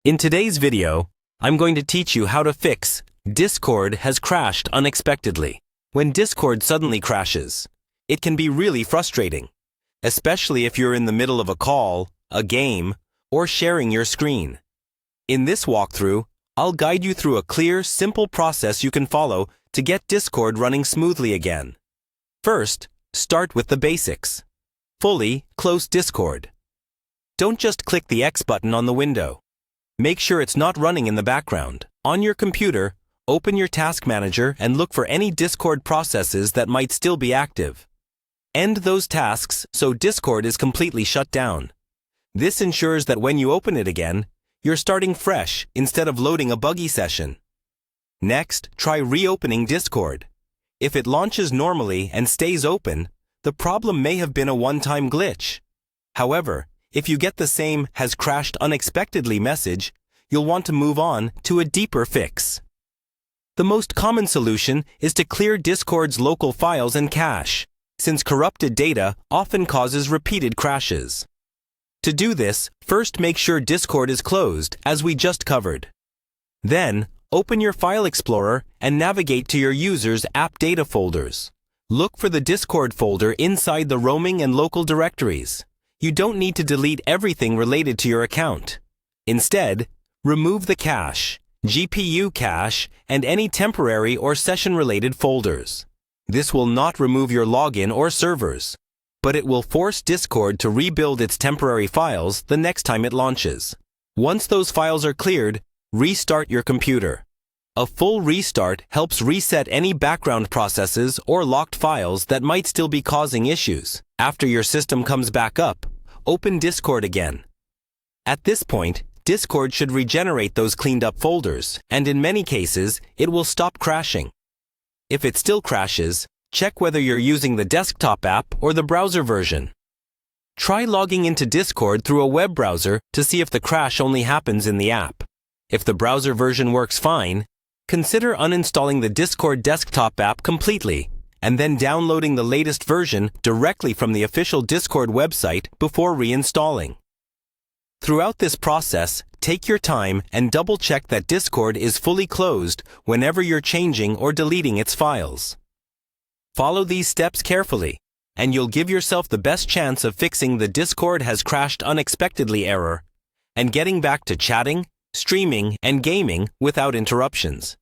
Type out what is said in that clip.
In today's video, I'm going to teach you how to fix Discord has crashed unexpectedly. When Discord suddenly crashes, it can be really frustrating, especially if you're in the middle of a call, a game, or sharing your screen. In this walkthrough, I'll guide you through a clear, simple process you can follow to get Discord running smoothly again. First, start with the basics. Fully close Discord. Don't just click the X button on the window. Make sure it's not running in the background. On your computer, open your task manager and look for any Discord processes that might still be active. End those tasks so Discord is completely shut down. This ensures that when you open it again, you're starting fresh instead of loading a buggy session. Next, try reopening Discord. If it launches normally and stays open, the problem may have been a one-time glitch. However, if you get the same "has crashed unexpectedly" message, you'll want to move on to a deeper fix. The most common solution is to clear Discord's local files and cache, since corrupted data often causes repeated crashes. To do this, first make sure Discord is closed, as we just covered. Then, open your File Explorer and navigate to your user's app data folders. Look for the Discord folder inside the roaming and local directories. You don't need to delete everything related to your account. Instead, remove the cache, GPU cache, and any temporary or session-related folders. This will not remove your login or servers, but it will force Discord to rebuild its temporary files the next time it launches. Once those files are cleared, restart your computer. A full restart helps reset any background processes or locked files that might still be causing issues. After your system comes back up, open Discord again. At this point, Discord should regenerate those cleaned up folders, and in many cases, it will stop crashing. If it still crashes, check whether you're using the desktop app or the browser version. Try logging into Discord through a web browser to see if the crash only happens in the app. If the browser version works fine, consider uninstalling the Discord desktop app completely, and then downloading the latest version directly from the official Discord website before reinstalling. Throughout this process, take your time and double-check that Discord is fully closed whenever you're changing or deleting its files. Follow these steps carefully, and you'll give yourself the best chance of fixing the Discord has crashed unexpectedly error and getting back to chatting, streaming, and gaming without interruptions.